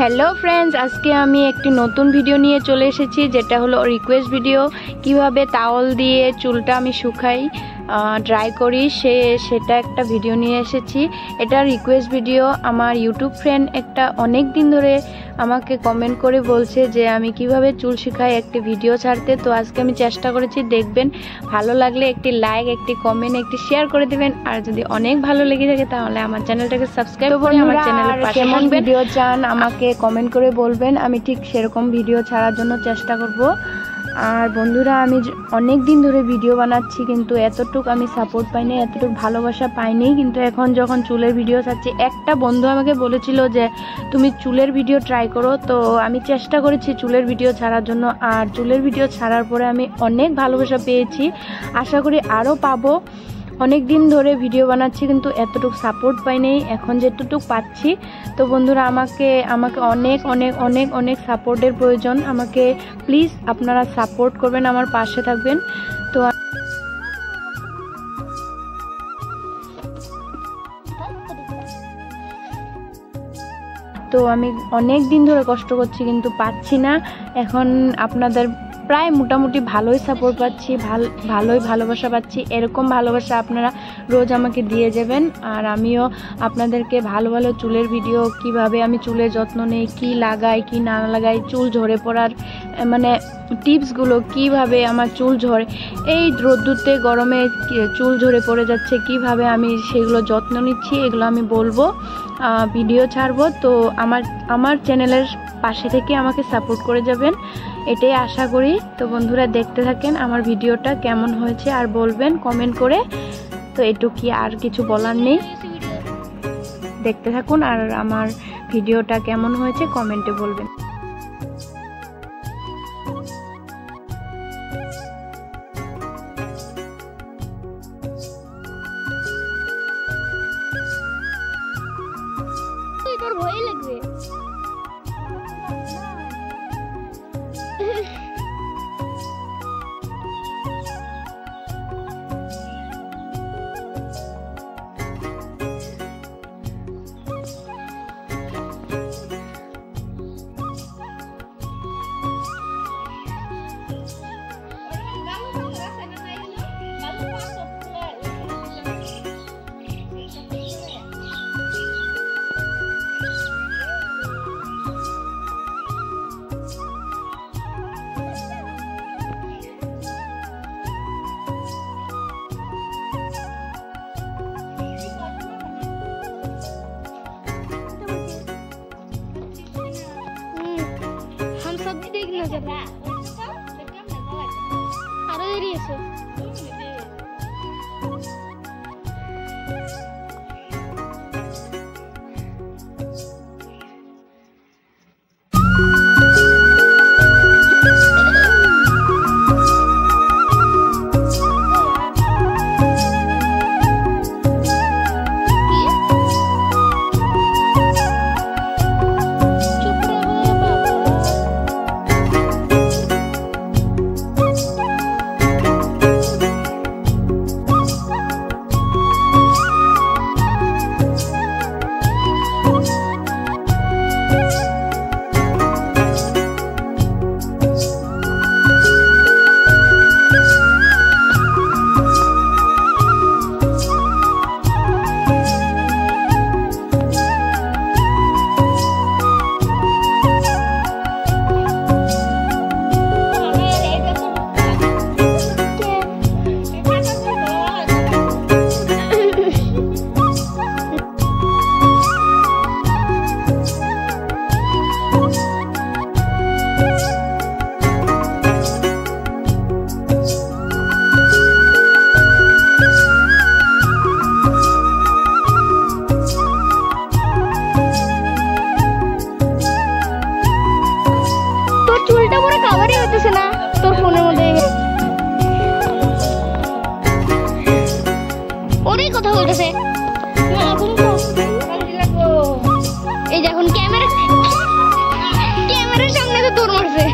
Hello friends, আজকে আমি একটি নতুন ভিডিও নিয়ে চলে এসেছি, যেটা হলো রিকোয়েস্ট ভিডিও। কিভাবে তাওয়াল দিয়ে চুলটা আমি শুকাই, ড্রাই করি, সেটা একটা ভিডিও নিয়ে এসেছি। এটা রিকোয়েস্ট ভিডিও। আমার ইউটিউব ফ্রেন্ড একটা অনেক দিন ধরে আমাকে কমেন্ট করে বলছে যে আমি কিভাবে চুল শুকাই একটি ভিডিও ছাড়তে। তো আজকে আমি চেষ্টা করেছি, দেখবেন। ভালো লাগলে একটি লাইক, একটি কমেন্ট, একটি শেয়ার করে দিবেন। আর যদি অনেক ভালো লেগে থাকে তাহলে আমার চ্যানেলটাকে সাবস্ক্রাইব করে আমার চ্যানেলের পাশে কেমন ভিডিও চান আমাকে কমেন্ট করে বলবেন। আমি ঠিক সেরকম ভিডিও ছাড়ার জন্য চেষ্টা করব। আর বন্ধুরা, আমি অনেক দিন ধরে ভিডিও বানাচ্ছি, কিন্তু এতটুকু আমি সাপোর্ট পাইনি, এতটুকু ভালোবাসা পাইনি। কিন্তু এখন যখন চুলের ভিডিও ছাড়ছি, একটা বন্ধু আমাকে বলেছিল যে তুমি চুলের ভিডিও ট্রাই করো। তো আমি চেষ্টা করেছি চুলের ভিডিও ছাড়ার জন্য। আর চুলের ভিডিও ছাড়ার পরে আমি অনেক ভালোবাসা পেয়েছি, আশা করি আরও পাবো। অনেক দিন ধরে ভিডিও বানাচ্ছি, কিন্তু এতটুকু সাপোর্ট পাইনি, এখন যেটুকু পাচ্ছি। তো বন্ধুরা, আমাকে অনেক অনেক অনেক অনেক সাপোর্টের প্রয়োজন। আমাকে প্লিজ আপনারা সাপোর্ট করবেন, আমার পাশে থাকবেন। তো আমি অনেক দিন ধরে কষ্ট করছি, কিন্তু পাচ্ছি না। এখন আপনাদের প্রায় মোটামুটি ভালোই সাপোর্ট পাচ্ছি, ভালোই ভালোবাসা পাচ্ছি। এরকম ভালোবাসা আপনারা রোজ আমাকে দিয়ে যাবেন। আর আমিও আপনাদেরকে ভালো ভালো চুলের ভিডিও, কিভাবে আমি চুলের যত্ন নেই, কি লাগাই কি না লাগাই, চুল ঝরে পড়ার মানে টিপসগুলো, কিভাবে আমার চুল ঝরে, এই রোদ্দুরতে গরমে চুল ঝরে পড়ে যাচ্ছে, কিভাবে আমি সেগুলো যত্ন নিচ্ছি, এগুলো আমি বলবো, ভিডিও ছাড়বো। তো আমার চ্যানেলের পাশে থেকে আমাকে সাপোর্ট করে যাবেন, এটাই আশা করি। তো বন্ধুরা, দেখতে থাকেন আমার ভিডিওটা কেমন হয়েছে, আর বলবেন কমেন্ট করে। তো এটুকু, আর কিছু বলার নেই। দেখতে থাকুন, আর আমার ভিডিওটা কেমন হয়েছে কমেন্টে বলবেন। তোর ভয় লাগবে। আরো দেরি আছে। চুলটা পুরো কাভারই হতেছে না তোর ফোনের মধ্যে। ওরই কথা বলতেছে। এই দেখুন ক্যামেরার সামনে তো দৌড় মারছে।